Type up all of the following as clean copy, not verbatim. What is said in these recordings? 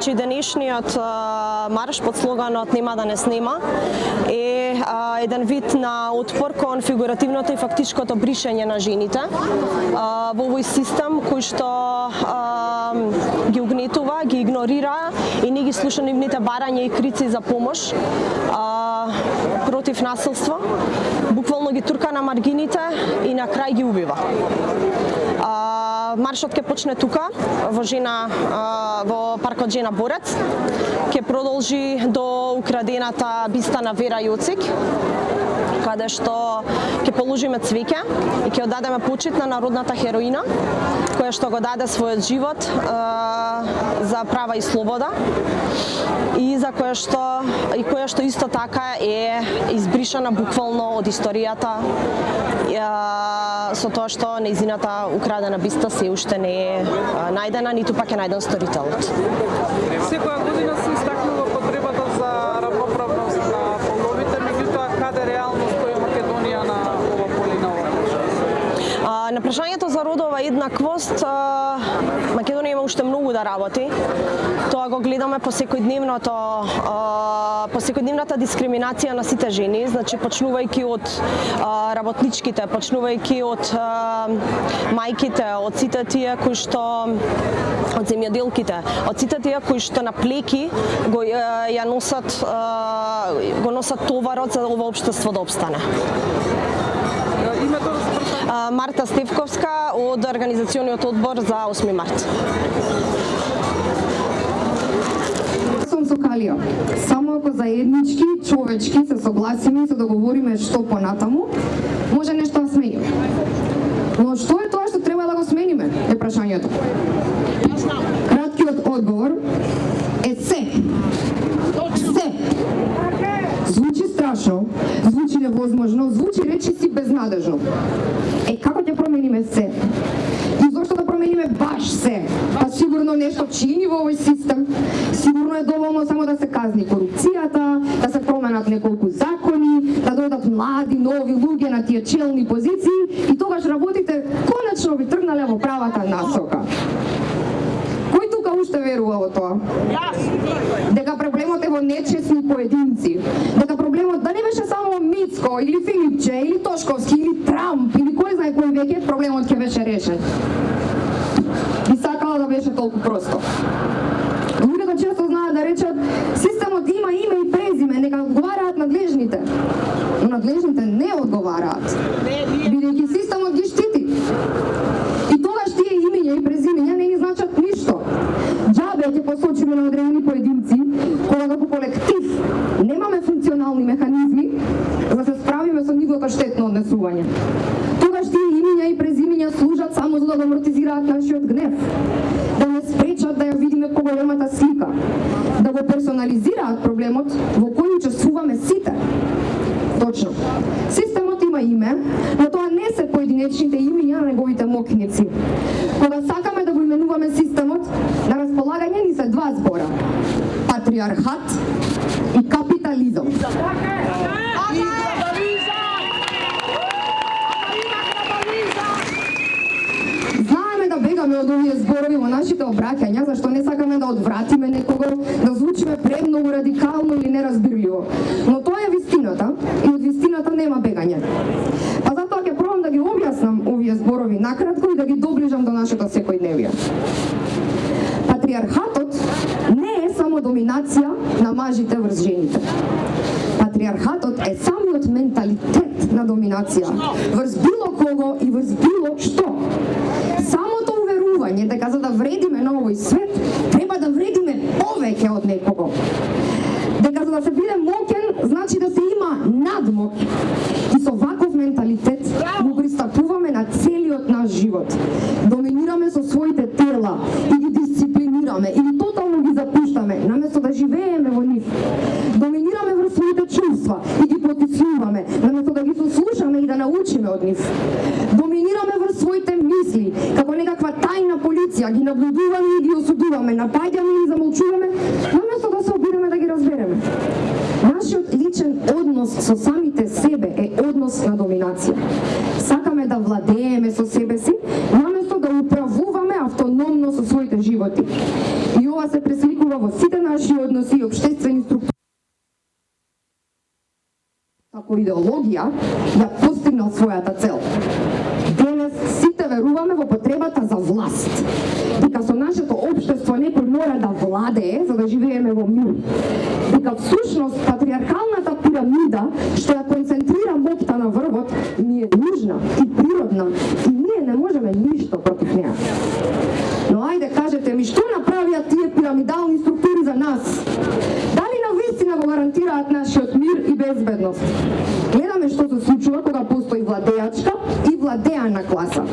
Значи денешниот марш под слоганот "Нема да не снема" е еден вид на отпор кон фигуративното и фактичкото бришење на жените во овој систем кој што ги угнетува, ги игнорира и не ги слуша нивните барања и крици за помош против насилство, буквално ги турка на маргините и на крај ги убива. Маршот ќе почне тука во паркот Жена Борец, ќе продолжи до украдената биста на Вера Јоцик, каде што ќе положиме цвеќе и ќе оддадеме почит на народната хероина, која што го даде својот живот за права и слобода и за која што исто така е избришана буквално од историјата со тоа што нејзината украдена биста се уште не е најдена, ниту пак е најден сторителот. Секоја година се истакнува потребата за равноправност на половите, меѓутоа каде реално стои Македонија на ова поле на ова? На прашањето за родова еднаквост, Македонија има уште многу да работи. Тоа го гледаме по секојдневната дискриминација на сите жени, значи почнувајќи од работничките, почнувајќи од мајките, од сите тие кои што од земјоделките, од сите тие кои што на плеки го носат товарот за ова општество да опстане. Марта Стевковска од Организациониот одбор за 8 март. Сум со Калија. Само ако заеднички, човечки се согласиме и се договориме што понатаму, може нешто да смениме. Но што е тоа што треба да го смениме? Е прашањето. Краткиот одговор е се. Се. Звучи страшно, звучи невозможно, звучи речиси безнадежно. Како ќе промениме се? И зошто да промениме баш се? Па сигурно нешто чини во овој систем, сигурно е доволно само да се казни корупцијата, да се променат неколку закони, да дојдат млади, нови луѓе на тие челни позиции и тогаш работите конечно би тргнале во правата насока. Кој тука уште верува во тоа? Дека проблемот е во нечесни поединци, дека проблемот да не беше само Мицко или Филипче или Тошковски или Трамп или кој знае кој веќе проблемот ќе беше решен. И сакала да беше толку просто. Луѓето често знаат да речат системот има име и презиме, нека одговараат надлежните. Но надлежните не одговараат, бидејќи системот ги штити. И тогаш тие имиња и презимиња не ни значат ништо. Џабе ќе посочиме на одредени поединци, кога како колектив немаме функционални механизми за да се справиме со нивното штетно однесување. Тогаш тие имиња и презимиња служат само за да амортизираат нашиот гнев, да не спречат да ја видиме поголемата слика, да го персонализираат проблемот во кој учествуваме сите. Точно. Системот има име, но тоа не се поединечните имиња на неговите мокници. Кога сакаме да го именуваме системот, на располагање ни се два збора: патриархат и капитализам. Знаеме да бегаме од овие зборови во нашите обраќања, зашто не сакаме да одвратиме некого, да звучиме премногу радикално или неразбирливо. Но тоа е вистината и од вистината нема бегање. Па затоа ќе пробам да ги објаснам овие зборови накратко и да ги доближам до нашето секојдневие. Патриархатот не е само доминација на мажите врз жените. Патриархатот е самиот менталитет на доминација врз било кого и врз било што. Самото уверување дека за да вредиме на овој свет, треба да вредиме повеќе од некого. Дека за да се биде моќен, значи да се има надмок. И со ваков менталитет му пристапуваме на целиот наш живот. Доминираме со своите тела и ги дисциплинираме или тотално ги запуштаме, наместо да живееме во нив. Доминираме врз своите чувства и ги потиснуваме, наместо да ги сослушаме и да научиме од нив. Доминираме врз своите мисли, како некаква тајна полиција, ги наблюдуваме и ги осудуваме, напаѓаме и замолчуваме, наместо да се обидеме да ги разбереме. Нашиот личен однос со самите себе е однос на доминација. Сакаме да владееме со себе си, наместо да управуваме автономно со своите животи. И ова се пресликува во како идеологија ја постигнал својата цел. Денес сите веруваме во потребата за власт. Дека со нашето општество некој мора да владее за да живееме во мир. Дека всушност патриархалната пирамида што ја концентрира моќта на врвот ни е нужна и природна и ние не можеме ништо против неа. Но ајде кажете ми што направија тие пирамидални структури за нас? Дали навистина го гарантираат нашиот мир и безбедност? Гледаме што се случува кога постои владеачка и владеана класа.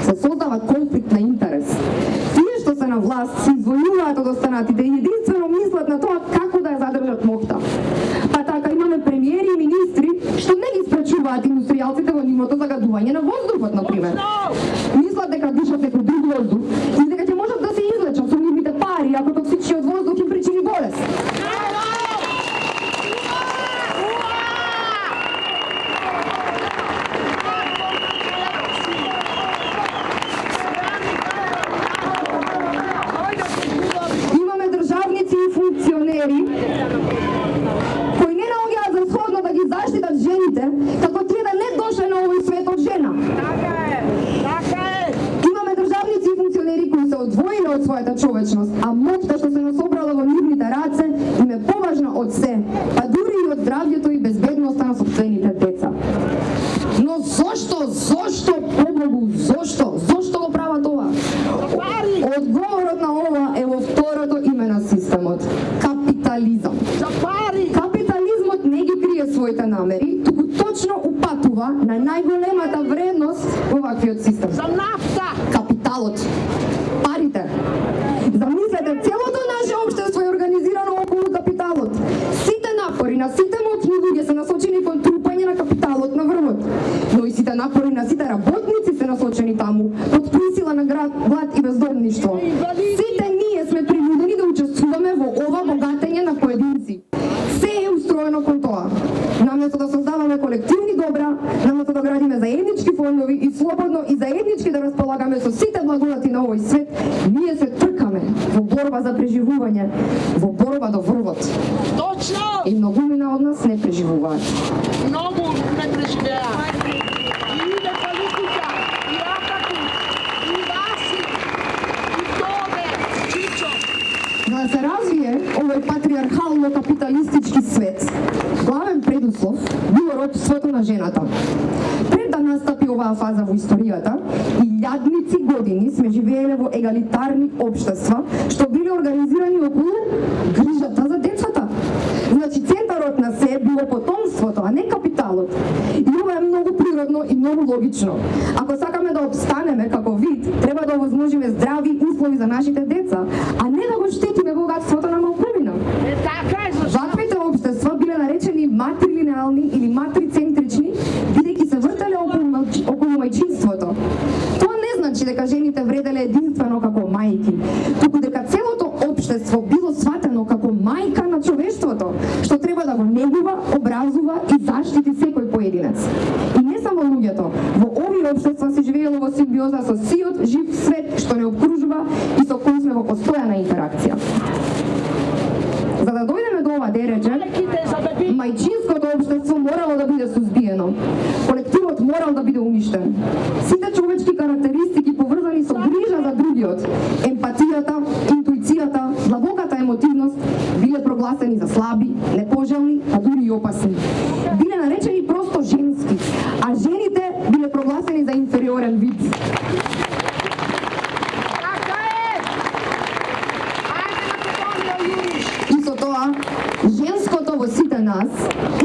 Се создава конфликт на интерес. Тие што се на власт се извојуваат од останатите и единствено мислат на тоа како да ја задржат моќта. Па така имаме премиери и министри што не ги спречуваат индустријалците во нивното загадување на воздухот, например. Мислат дека дишат некој друг воздух и дека ќе можат да се излечат со нивните пари ако токсичниот воздух им причини болест. Кои не наоѓаат за сходно да ги заштитат жените, како тие да не дошле на овој свет од жена. Имаме државници и функционери кои се одвоени од својата човечност, а моќта што се насобрала во нивните раце им е поважна од се, па дури и од здравјето и безбедноста на сопствените деца. Но зошто, побогу, зошто го прават ова? Одговорот на ова е во второто име на системот. Капитализам. Капитализмот не ги крие своите намери, туку точно упатува на најголемата вредност во ваквиот систем. За нафта! Капиталот. Парите. Замислете, целото наше општество е организирано околу капиталот. Сите напори на сите моќни луѓе се насочени кон трупање на капиталот на врвот. Но и сите напори на сите работници се насочени таму, под присила на глад и бездомништво. Сите ние сме принудени да учествуваме во ова богатење на поединци. Се е устроено кон тоа. Наместо да создаваме колективни добра, наместо да градиме заеднички фондови и слободно и заеднички да располагаме со сите благодати на овој свет, ние се тркаме во борба за преживување, во борба до врвот. Точно! И многумина од нас не преживуваат. Многу не преживеа. И иде политика, и атаки, и Васи, и Тоде, Чичо. За да се развие овој патриархално-капиталистички свет, главен предуслов било робството на жената. Пред да настапи оваа фаза во историјата, илјадници години сме живееле во егалитарни општества, што биле организирани околу грижата за децата. Значи, центарот на се било потомството, а не капиталот. И ова е многу природно и многу логично. Ако сакаме да обстанеме како вид, треба да овозможиме здрави услови за нашите деца, а не да го штетиме богатството на малкумина. Така е, зашто? Ваквите општества биле наречени матрилинеални или матрицентрични, бидејќи се вртеле околу мајчинството. Тоа не значи дека жените вределе единствено како мајки, туку дека целото општество било сватено како мајка на човештвото, што треба да го негува, образува и заштити секој поединец. И не само луѓето, во овие општества се живеело во симбиоза со сиот жив свет што не обкружува и со кој сме во постојана интеракција. За да дојдеме до ова дереже, мајчинското општество морало да биде сузбиено. Колективот морал да биде уништен. Сите човечки карактеристики поврзани со грижа за другиот, емпатијата, интуицијата, длабоката емотивност, биле прогласени за слаби, непожелни, а дури и опасни. Биле наречени просто женски, а жените биле прогласени за инфериорен вид. Женското во сите нас,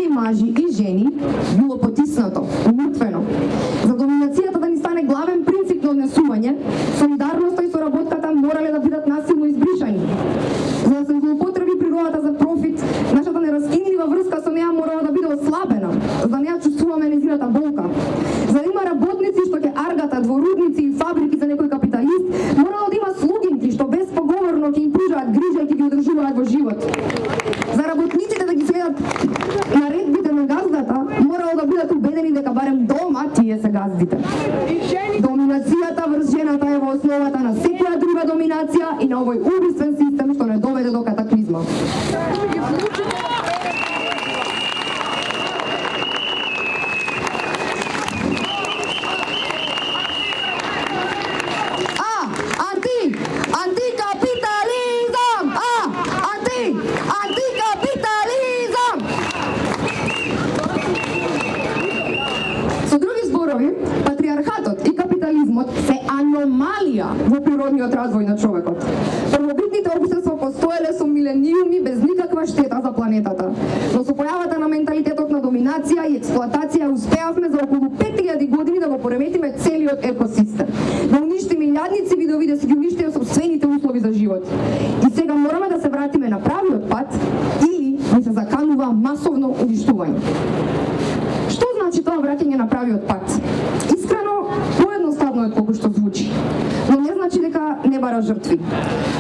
и мажи и жени, било потиснато, умртвено. За доминацијата да ни стане главен принцип на однесување, солидарноста и соработката морале да бидат насилно избришани. За да се злоупотреби природата за профит, нашата нераскинлива врска со неа морала да биде ослабена, за да не ја чувствуваме нејзината болка. За да има работници што ќе аргатат во рудници и фабрики за некој капиталист, морало да има слугинки што безпоговорно ќе им пружаат грижа и ќе ги одржуваат во живот. За работниците да ги следат наредбите на газдата, морало да бидат убедени дека барем дома тие се газдите. Доминацијата врз жената е во основата на секоја друга доминација и на овој убиствен систем што не доведе до катаклизма. природниот развој на човекот. Првобитните општества постоеле со милениуми без никаква штета за планетата. Но со појавата на менталитетот на доминација и експлоатација успеавме за околу 5000 години да го пореметиме целиот екосистем. Да уништиме илјадници видови, да си ги уништиме сопствените услови за живот. И сега мораме да се вратиме на правиот пат или ни се заканува масовно уништување. Што значи тоа враќање на правиот пат? Искрено, поедноставно е колку што звучи, но не значи дека не бара жртви.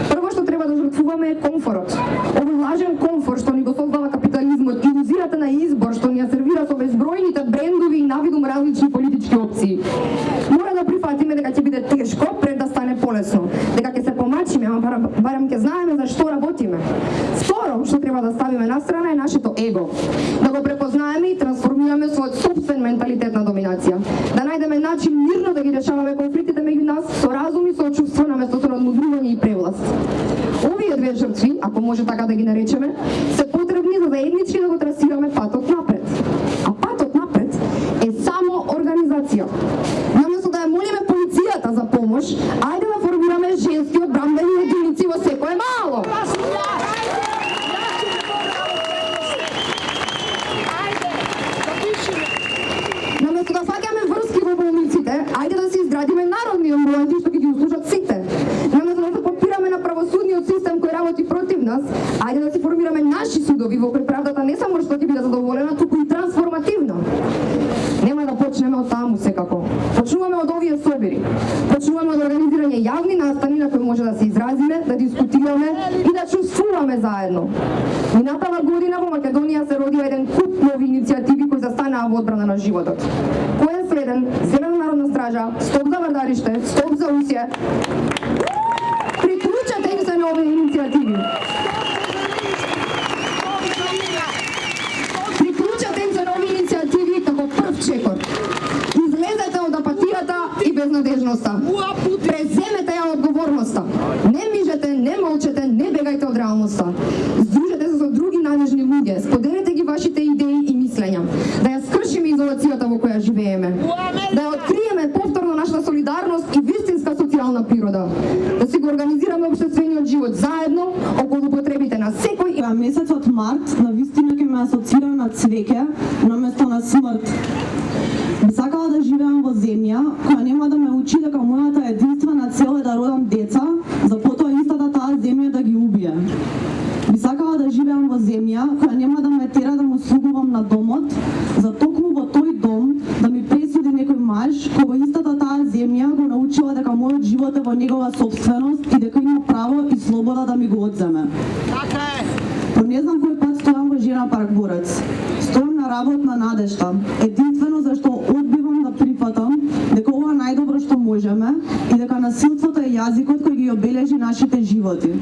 Прво што треба да жртвуваме е комфорот. Овој лажен комфорт што ни го создава капитализмот, илузијата на избор што ни ја сервира со безбројните брендови и навидум различни политички опции. Мора да прифатиме дека ќе биде тешко пред да стане полесно, дека ќе се помачиме, ама барем ќе знаеме за што работиме. Второ што треба да ставиме настрана е нашето его. Да го препознаеме и трансформираме својот собствен менталитет на доминација. Да најдеме начин мирно да ги решаваме конфликтите меѓу нас со разум и соочувство наместо со надмудрување и превласт. Овие две жртви, ако може така да ги наречеме, се потребни за заеднички да го трасираме патот напред. А патот напред е само организација. Наместо да ја молиме полицијата за помош, ајде да формираме женски одбранбени единици во секое мало. Наместо да фаќаме врски во болниците, ајде да си изградиме народни амбуланти што ќе ги услужат сите. Наместо да се подпираме на правосудниот систем кој работи против нас, ајде да си формираме наши судови во кои правдата не само што ќе биде задоволена, туку и трансформативна. Нема да почнеме од таму секако. Почнуваме од овие собери. Почнуваме од организирање јавни настани на кои може да се изразиме, да дискутираме и да чувствуваме заедно. Минатава година во Македонија се родија еден куп нови иницијативи кои застанаа во одбрана на животот. Кој е следен? Зелена народна стража, Стоп за врдариште, Стоп за усје. Приклучете им се нови иницијативи. Приклучете им се нови иницијативи како прв чекор. Излезете од апатијата и безнадежноста. Преземете ја одговорноста. Не мижете, не молчете, не бегајте од реалноста. Здружете се со други надежни луѓе, споделете ги вашите идеи и мислења. Да ја скршиме изолацијата во која живееме. Да ја откриеме повторно нашата солидарност и вистинска социјална природа. Да си го организираме општествениот живот заедно околу потребите на секој. Месецот март навистина ќе ме асоцира на цвеќе наместо на смрт. Би сакала да живеам во земја која нема да ме учи дека мојата единствена цел е да родам деца, за потоа истата таа земја да ги убие. Би сакала да живеам во земја која нема да ме тера да му слугувам на домот, за токму во тој дом да ми пресуди некој маж кој во истата таа земја го научила дека мојот живот е во негова собственост и дека има право и слобода да ми го одземе. По не знам кој пат стојам во Жена парк Борец. Стојам на работна надежда, единствено зашто одбивам да прифатам дека ова најдобро што можеме и дека насилството е јазикот кој ги обележи нашите животи.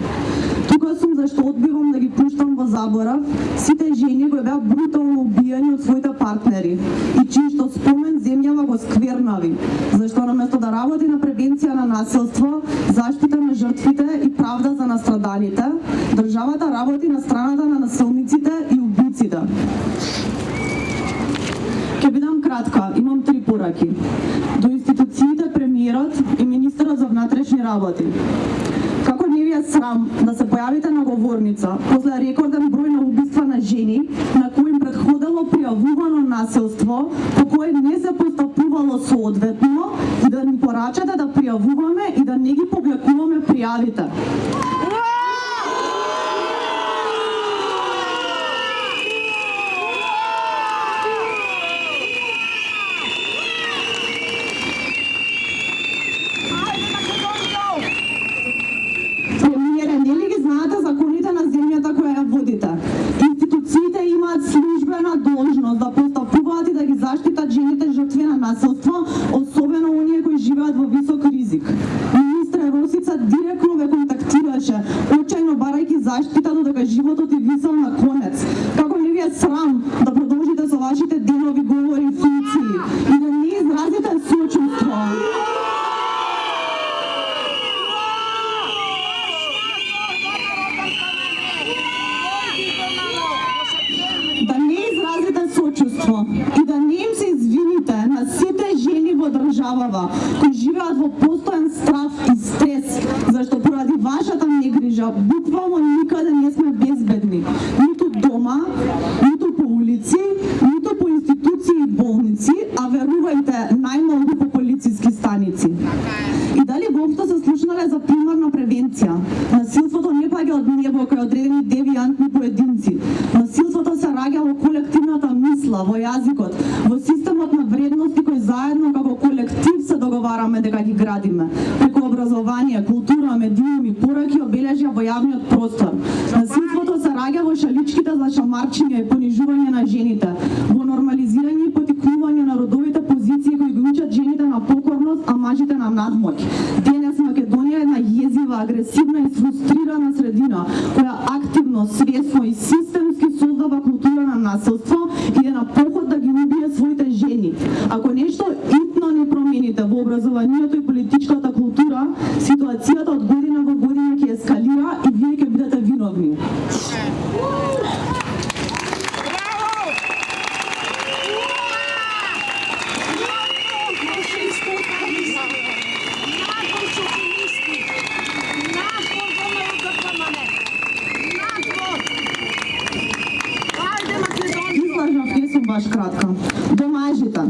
Тука сум зашто одбивам да ги пуштам во заборав сите жени кои беа брутално убиени од своите партнери и чии што спомен земјава го сквернави, зашто наместо да работи на превенција на насилство, заштита на жртвите и правда за настраданите, државата работи на страната на насилниците и убиците. Ќе бидам кратка, имам 3 пораки. До институциите премиерот и министерот за внатрешни работи. Како не ви е срам да се појавите на говорница после рекорден број на убиства на жени, на кои им предходело пријавувано насилство, по кое не се постапувало соодветно, и да ни порачате да пријавуваме и да не ги публикуваме пријавите. Институциите имаат службена должност да постапуваат и да ги заштитат жените жртви на насилство, особено оние кои живеат во висок ризик. Министра Росица директно ве контактираше, очајно барајќи заштита додека животот и висел на конец. Како не ви е срам да продолжите со вашите денови говори и функции и да не изразите сочувство? Да не изразите сочувство и да не им се извините на сите жени во државава, кои живеат во постојан страв и стрес, зашто поради вашата негрижа буквално никаде не сме безбедни, ниту дома, ниту по улици, ниту по институции и болници, а верувајте, најмалку по полициски станици. И дали воопшто се слушнале за примарна превенција? Насилството не паѓа од небо кај одредени девијантни поединци. Насилството се раѓа во колективната мисла, во јазикот, во системот на вредности кои заедно како колектив се договараме дека ги градиме, преку образование, култура, медиуми, пораки, обележја во јавниот простор. Насилството се раѓа во шаличките за шамарчиња и понижување на жените, во нормализирање и потикнување на родовите позиции кои ги учат жените на покорност, а мажите на надмоќ. Денес Македонија е една језива, агресивна и фрустрирана средина, која активно, свесно и системски создава култура на насилство и е на поход да ги убие своите жени. Ако нешто итно не промените во образованието и политичката култура, ситуацијата од година во година ќе ескалира и вие ќе бидете виновни. Баш кратка. До мажите.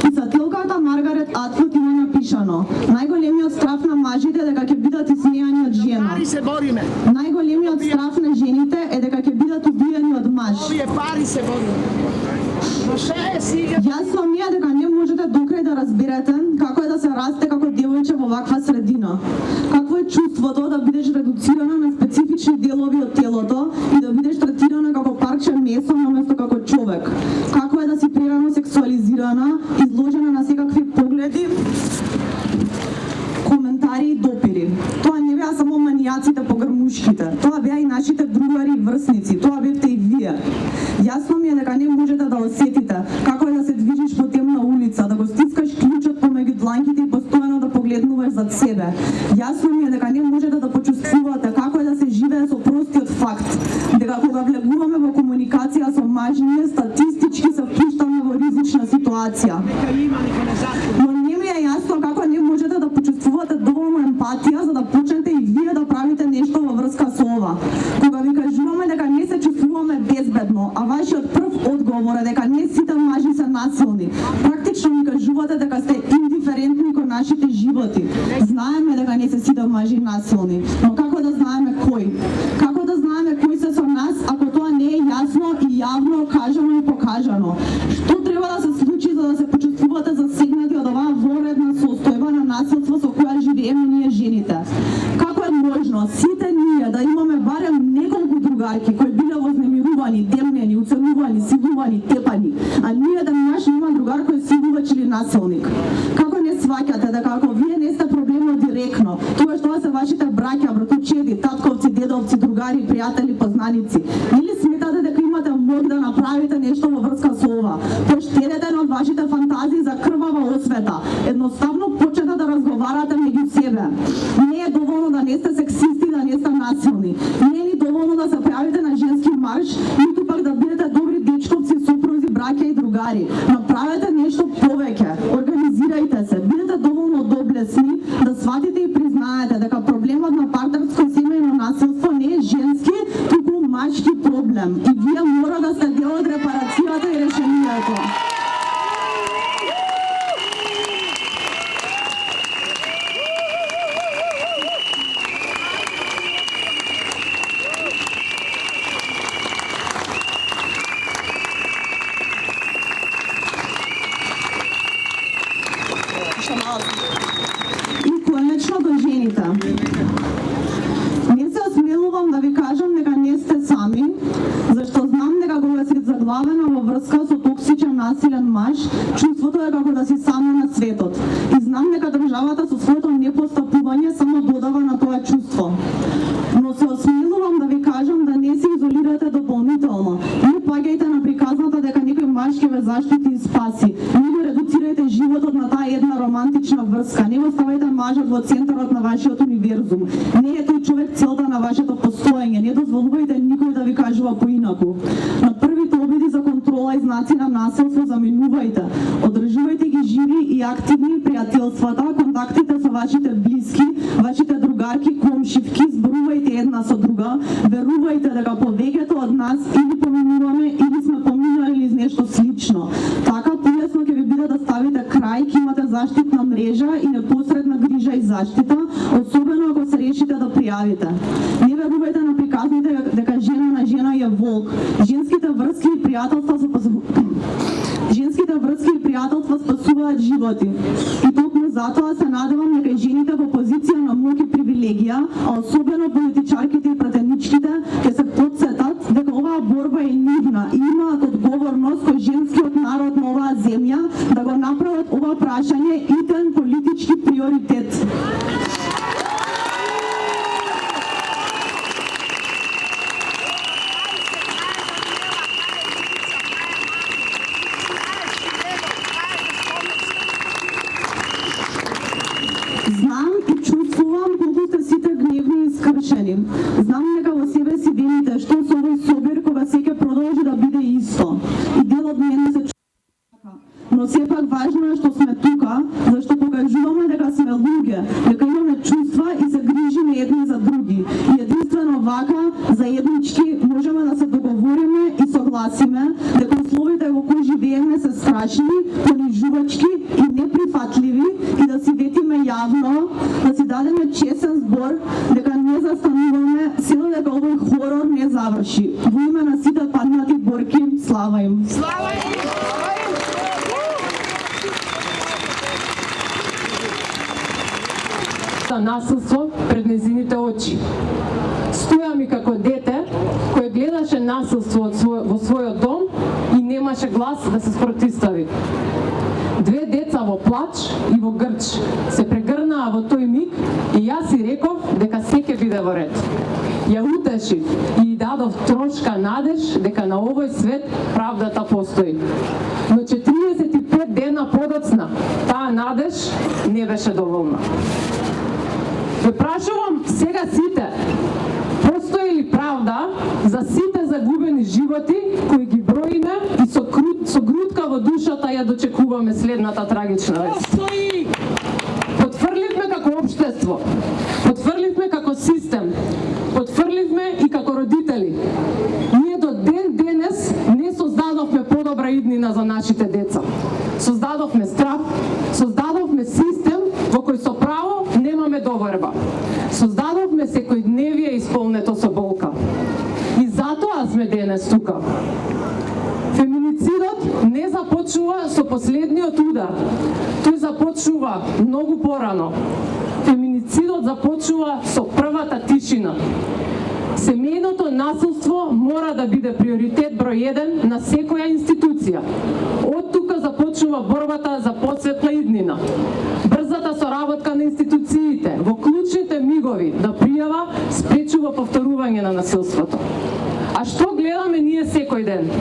Писателката Маргарет Атвуд има напишано: најголемиот страф на мажите е дека ќе бидат исмејани од жена. Пари се бориме. Најголемиот страф на жените е дека ќе бидат убиени од маж. Овие пари се бориме. Но ше е сега? Јасно ми е дека не можете докрај да разберете како е да се расте како девојче во ваква средина. Какво е чувството да бидеш редуцирана на специфични делови од телото и да бидеш третирана како парче месо наместо како човек. Како е да си прерано сексуализирана, изложена на секакви погледи, коментари и допири. Тоа не беа само манијаците по грмушките, тоа беа и нашите другари и врсници, тоа бевте и вие. Јасно ми е дека не можете да осетите како е да се движиш по темна улица, да го стискаш клучот помеѓу дланките и постојано да погледнуваш зад себе. Јасно ми е дека не можете да почувствувате како е да се живее со простиот факт дека кога влегуваме во комуникација со маж, ние статистички се впуштаме во ризична ситуација. Но не ми е јасно како не можете да почувствувате доволно емпатија за да почнете и вие да правите нешто во врска со ова. Кога ви кажуваме дека не се чувствуваме безбедно, а вашиот прв одговор е дека не сите мажи се насилни, практично ми кажувате дека сте индиферентни кон нашите животи. Знаеме дека не се сите мажи насилни, но како да знаеме кој? Како да знаеме кои се со нас ако тоа не е јасно и јавно кажано и покажано? Што треба да се случи за да се почувствувате засегнати од оваа воредна состојба на насилство со која живееме ние жените? Како е можно сите ние да имаме барем неколку другарки кои биле вознемирувани, демнени, уценувани, силувани, тепани, а ние денаш нема другар кој силувач или насилник? Како не сваќате дека ако вие не сте проблемот директно, тогаш тоа се вашите браќа, братовчеди, татковци, дедовци, другари, пријатели, познаници, или сметате дека имате мог да направите нешто во врска со ова? Поштедете од вашите фантазии за крвава освета. Едноставно почнете да разговарате меѓу себе. Не е доволно да не сте сексисти, да не сте насилни. Не е ни доволно да се појавите на женски марш, ниту пак да бидете добри дечковци, сопрузи, браќа и другари. Направете нешто повеќе. Организирајте се. Бидете доволно доблесни да сватите и признаете дека проблемот на партнерско и семејно насилство не е женски, туку мачки проблем. И вие мора да сте дел од репарацијата и решението. И конечно до жените. Не се осмелувам да ви кажам дека не сте сами, зашто знам дека кога си заглавена во врска со токсичен насилен маж, чувството е како да си само на светот. И знам дека државата со своето непостапување само додава на тоа чувство. Но се осмелувам да ви кажам да не се изолирате дополнително. Не паѓајте на приказната дека некој маж ќе ве заштити и спаси. Не го редуцирајте животот на таа една романтична врска. Не го ставајте мажот во центарот на вашиот универзум. Не е тој човек целта на вашето постоење. Не дозволувајте никој да ви кажува поинаку. На првите обиди за контрола и знаци на насилство заминувајте. Одржувајте ги живи и активни пријателствата, контактите со вашите блиски, вашите другарки, комшивки, зборувајте една со друга, верувајте дека повеќето од нас или поминуваме или сме поминали низ нешто слично. Така полесно ќе ви биде да ставите крај, ќе имате заштитна мрежа и непосредна грижа и заштита, особено ако се решите да пријавите. Не верувајте на приказните дека жена на жена е волк. Женските врски и пријателства спасуваат животи. И токму затоа се надевам дека жените во позиција на моќ и привилегија, а особено политичарките и пратеничките, ќе се потсетат дека оваа борба е нивна и имаат одговорност кој женскиот народ на оваа земја да го направат ова прашање итен политички приоритет. Знам и чувствувам колку сте сите гневни и скршени. Знам дека во себе си велите што со овој собир кога секој продолжи да биде исто. И дел од мене се чувства. Но сепак важно е што сме тука, зашто покажуваме дека сме луѓе, дека имаме чувства и се грижиме едни за други. И единствено вака, заеднички, можеме да се договориме и согласиме дека условите во кои живееме се страшни, понижувачки и неприфатливи и да си ветиме јавно, да си дадеме чесен збор дека не застануваме силно дека овој хорор не заврши. Во име на сите паднати борки, слава им! Слава им! Насилство пред незините очи. Стојам и како дете кој гледаше насилство во својот дом и немаше глас да се спротивстави. Две деца во плач и во грч се прегрнаа во тој миг и јас си реков дека се ќе биде во ред. Ја утешив и дадов трошка надеж дека на овој свет правдата постои. Но 45 дена подоцна таа надеж не беше доволна. Ве прашувам сега сите, постои ли правда за сите загубени животи кои ги броиме и со грудка во душата ја дочекуваме следната трагична вест? Потврливме како општество, потврливме како систем, потврливме и како родители. Ние до ден денес не создадовме подобра иднина за нашите деца. Создадовме страх, создадовме систем во кој со право немаме доверба. Создадовме секојдневие исполнето со болка. И затоа сме денес тука. Феминицидот не започнува со последниот удар. Тој започнува многу порано. Феминицидот започнува со првата тишина. Семејното насилство мора да биде приоритет број 1 на секоја институција. Од тука започнува борбата за посветла иднина. Брзата соработка на институциите во клучните мигови да пријава спречува повторување на насилството. А што гледаме ние секој ден?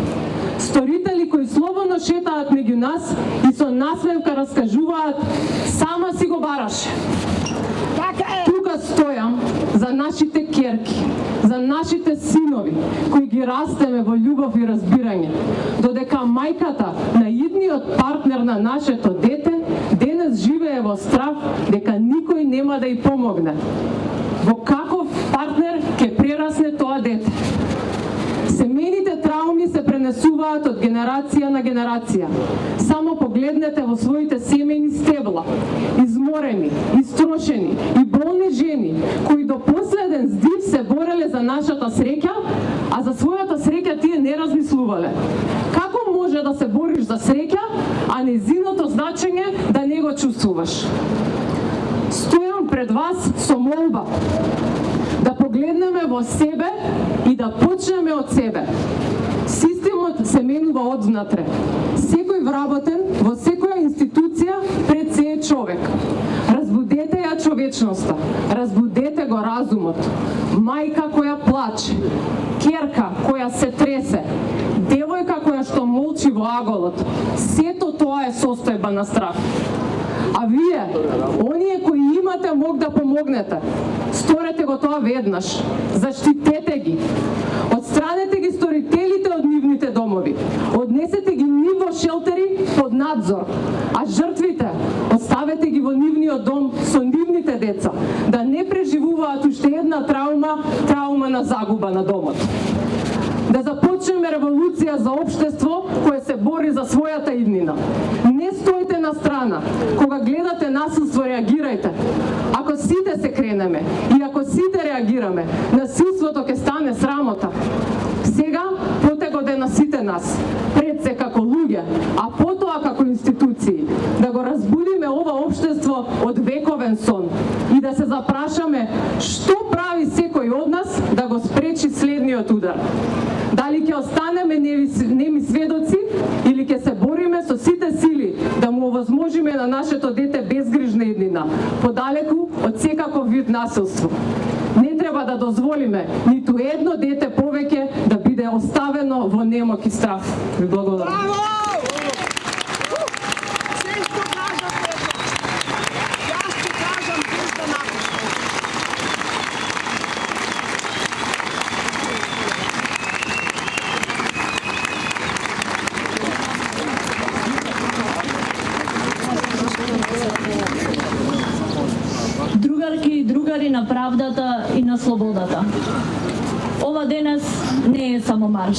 Сторители кои слободно шетаат меѓу нас и со насмевка раскажуваат сама си го бараше. Тука стојам за нашите керки, за нашите синови, кои ги растеме во љубов и разбирање, додека мајката на идниот партнер на нашето дете денес живее во страх дека никој нема да ѝ помогне. Во каков партнер ќе прерасне тоа дете? Семејните трауми се пренесуваат од генерација на генерација. Само погледнете во своите семејни стебла, изморени, истрошени и болни жени, кои до последен здив се бореле за нашата среќа, а за својата среќа тие не размислувале. Како може да се бориш за среќа, а нејзиното значење да не го чувствуваш? Стојам пред вас со молба да погледнеме во себе и да почнеме од себе. Системот се менува одвнатре. Секој вработен во секоја институција пред се е човек. Разбудете ја човечноста, разбудете го разумот. Мајка која плаче, керка која се тресе, девојка која што молчи очи во аголот. Сето тоа е состојба на страх. А вие, оние кои имате мог да помогнете, сторете го тоа веднаш. Заштитете ги. Отстранете ги сторителите од нивните домови. Однесете ги нив во шелтери под надзор. А жртвите оставете ги во нивниот дом со нивните деца, да не преживуваат уште една траума на загуба на домот. Да започнеме револуција за општество кое се бори за својата иднина. Не стоите на страна. Кога гледате насилство, реагирајте. Ако сите се кренеме и ако сите реагираме, насилството ќе стане срамота. Сега потегот е на сите нас, пред се како луѓе, а потоа како институции, да го разбудиме ова општество од вековен сон и да се запрашаме што прави секој од нас да го спречи следниот удар. Дали ќе останеме неми сведоци или ќе се бориме со сите сили да му овозможиме на нашето дете безгрижна иднина, подалеку од секаков вид насилство. Не треба да дозволиме ниту едно дете повеќе да биде оставено во немок и страх. Ви благодарам. Другарки и другари на правдата и на слободата. Ова денес не е само марш.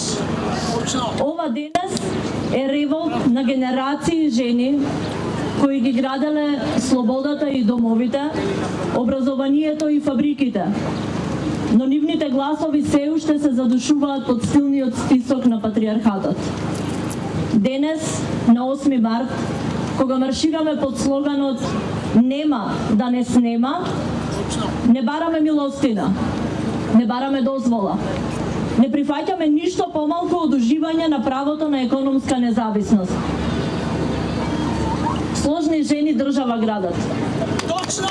Ова денес е револт на генерации жени кои ги граделе слободата и домовите, образованието и фабриките. Но нивните гласови се уште се задушуваат под силниот стисок на патриархатот. Денес, на 8 март, кога маршираме под слоганот "Нема да не снема", не бараме милостина, не бараме дозвола. Не прифаќаме ништо помалку од уживање на правото на економска независност. Сложни жени држава градот. Точно!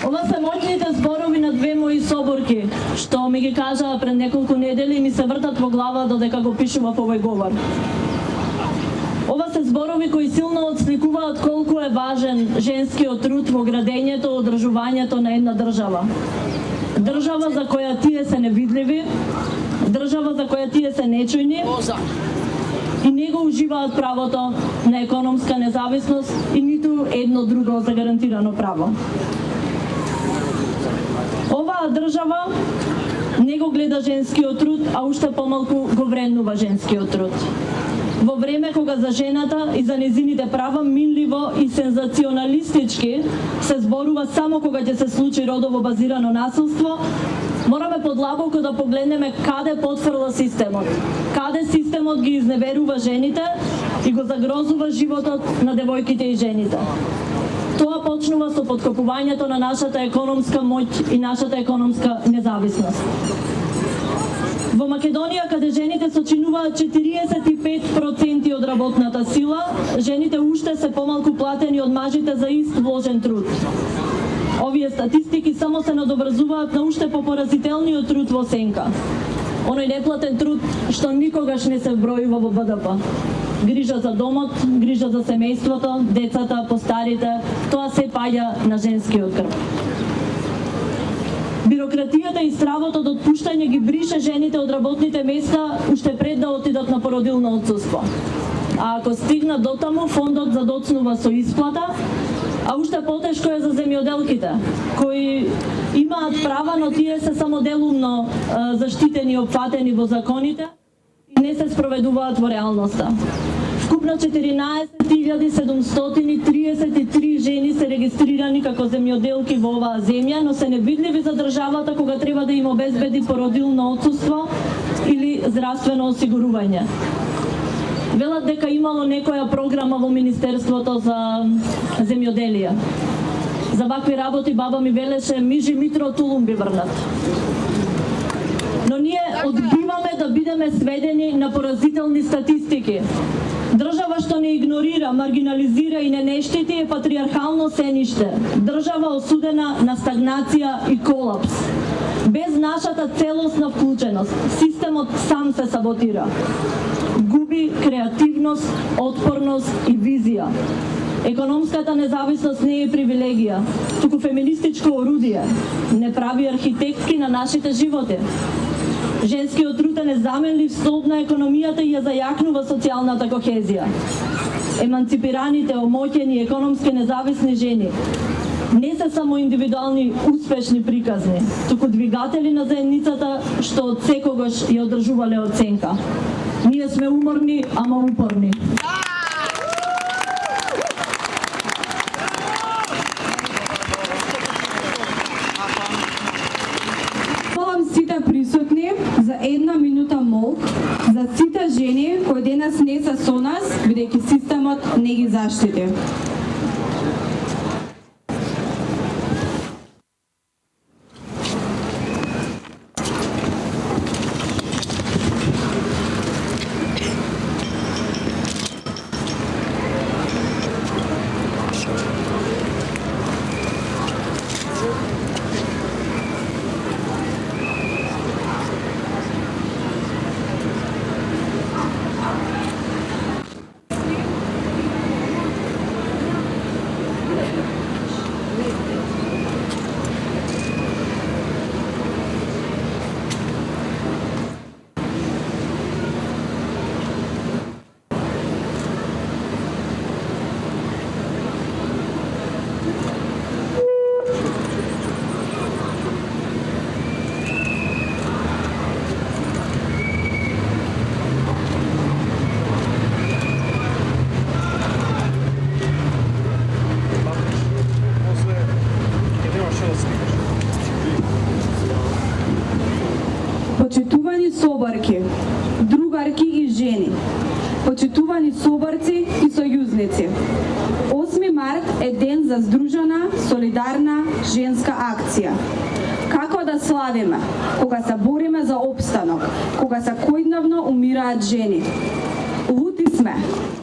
Ова се моќните зборови на две мои соборки, што ми ги кажаа пред неколку недели и ми се вртат во глава додека го пишував овој говор. Ова се зборови кои силно отсликуваат колку е важен женскиот труд во градењето, одржувањето на една држава. Држава за која тие се невидливи, држава за која тие се нечујни и не го уживаат правото на економска независност и ниту едно друго загарантирано право. Оваа држава не го гледа женскиот труд, а уште помалку го вреднува женскиот труд. Во време кога за жената и за незините права минливо и сензационалистички се зборува само кога ќе се случи родово базирано насилство, мораме подлабоко да погледнеме каде потфрла системот. Каде системот ги изневерува жените и го загрозува животот на девојките и жените. Тоа почнува со подкопувањето на нашата економска моќ и нашата економска независност. Во Македонија, каде жените сочинуваат 45% од работната сила, жените уште се помалку платени од мажите за ист вложен труд. Овие статистики само се надобрзуваат на уште попоразителниот труд во сенка. Оној неплатен труд што никогаш не се вбројува во БДП. Грижа за домот, грижа за семејството, децата, постарите, тоа се паѓа на женскиот грб. Бирократијата и стравот од отпуштање ги брише жените од работните места уште пред да отидат на породилно отсуство. А ако стигнат дотаму, фондот задоцнува со исплата, а уште потешко е за земјоделките, кои имаат права, но тие се само делумно заштитени и опфатени во законите и не се спроведуваат во реалноста. Вкупно 14.733 жени се регистрирани како земјоделки во оваа земја, но се невидливи за државата кога треба да им обезбеди породилно отсуство или здравствено осигурување. Велат дека имало некоја програма во Министерството за земјоделие. За вакви работи баба ми велеше мижи Митро Тулум би врнат. Но ние одбиваме да бидеме сведени на поразителни статистики. Држава што не игнорира, маргинализира и не штети е патриархално сениште. Држава осудена на стагнација и колапс. Без нашата целосна вклученост, системот сам се саботира. Губи креативност, отпорност и визија. Економската независност не е привилегија, туку феминистичко орудие. Не прави архитектки на нашите животи. Женскиот труд е незаменлив столб на економијата и ја зајакнува социјалната кохезија. Еманципираните, омоќени, економски независни жени не се само индивидуални успешни приказни, туку двигатели на заедницата што од секогаш ја одржувале оценка. Ние сме уморни, ама упорни. Молам сите присутни за 1 минута молк за сите жени кои денес не се со нас, бидејќи системот не ги заштити. Почитувани собарки, другарки и жени, почитувани собарци и сојузници. 8 март е ден за здружена, солидарна женска акција. Како да славиме, кога се бориме за опстанок, кога секојдневно умираат жени? Лути сме,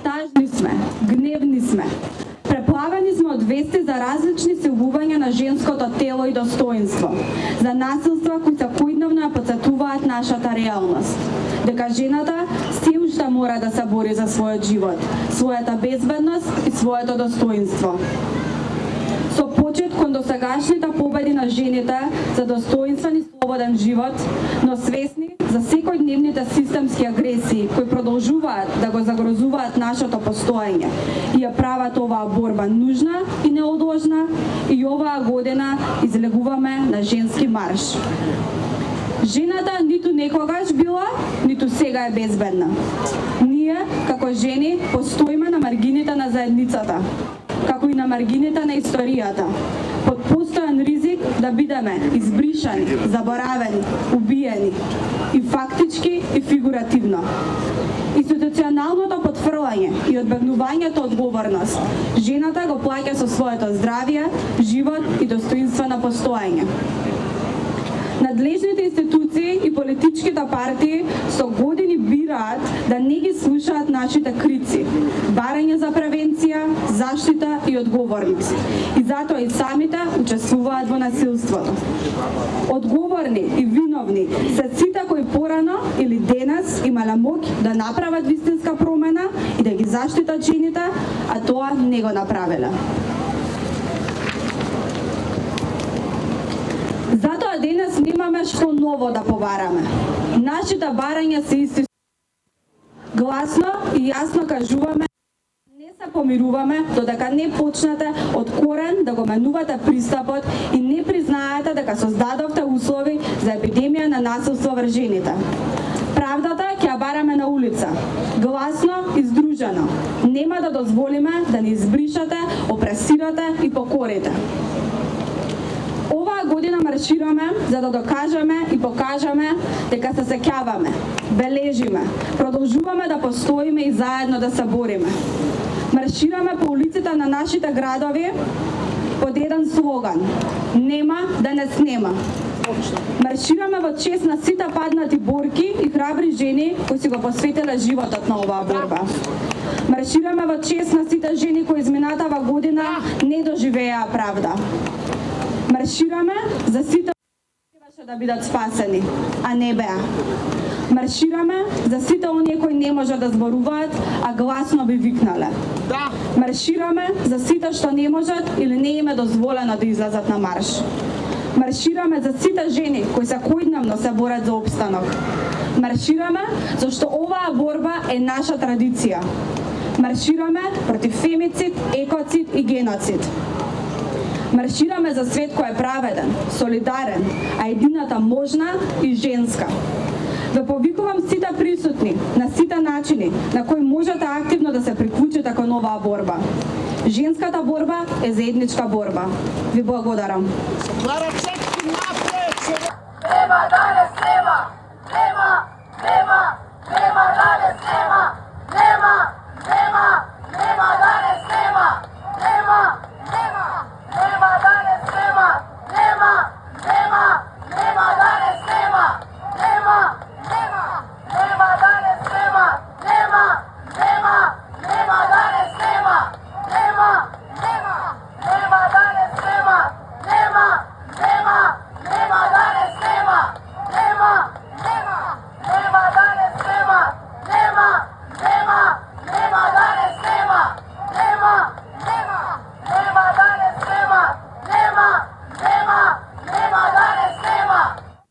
тажни сме, гневни сме. Преплавени сме од вести за различни силувања на женското тело и достоинство, за насилства кои секојдневно ја потсетуваат нашата реалност. Дека жената се уште мора да се бори за својот живот, својата безбедност и своето достоинство. Со почет кон досегашните победи на жените за достоинствен и слободен живот, но свесни за секојдневните системски агресии кои продолжуваат да го загрозуваат нашето постоење и ја прават оваа борба нужна и неодложна, и оваа година излегуваме на женски марш. Жената ниту некогаш била, ниту сега е безбедна. Ние, како жени, постоиме на маргините на заедницата, како и на маргините на историјата, под постојан ризик да бидеме избришани, заборавени, убиени, и фактички и фигуративно. Институционалното потфрлање и одбегнувањето од одговорност жената го плаќа со своето здравје, живот и достоинствено постоење. Надлежните институции и политичките партии со години бираат да не ги слушаат нашите крици, барање за превенција, заштита и одговорност. И затоа и самите учествуваат во насилството. Одговорни и виновни се сите кои порано или денес имале моќ да направат вистинска промена и да ги заштитат жените, а тоа не го направиле. Затоа денес немаме што ново да побараме. Нашите барања се исти. Гласно и јасно кажуваме, не се помируваме додека не почнете од корен да го менувате пристапот и не признаете дека создадовте услови за епидемија на насилство врз жените. Правдата ќе ја бараме на улица, гласно и здружено. Нема да дозволиме да ни избришате, опресирате и покорите. Оваа година маршираме за да докажеме и покажеме дека се сеќаваме, бележиме, продолжуваме да постоиме и заедно да се бориме. Маршираме по улиците на нашите градови под еден слоган: нема да не снема. Маршираме во чест на сите паднати борки и храбри жени кои си го посветиле животот на оваа борба. Маршираме во чест на сите жени кои изминатава година не доживеа правда. Маршираме за сите требаше да бидат спасени, а не беа. Маршираме за сите оние кои не можат да зборуваат, а гласно би викнале. Маршираме за сите што не можат или не им е дозволено да излезат на марш. Маршираме за сите жени кои секојдневно се борат за опстанок. Маршираме зашто оваа борба е наша традиција. Маршираме против фемицид, екоцид и геноцид. Маршираме за свет кој е праведен, солидарен, а едината можна и женска. Ве повикувам сите присутни на сите начини на кои можете активно да се приклучите кон оваа борба. Женската борба е заедничка борба. Ви благодарам.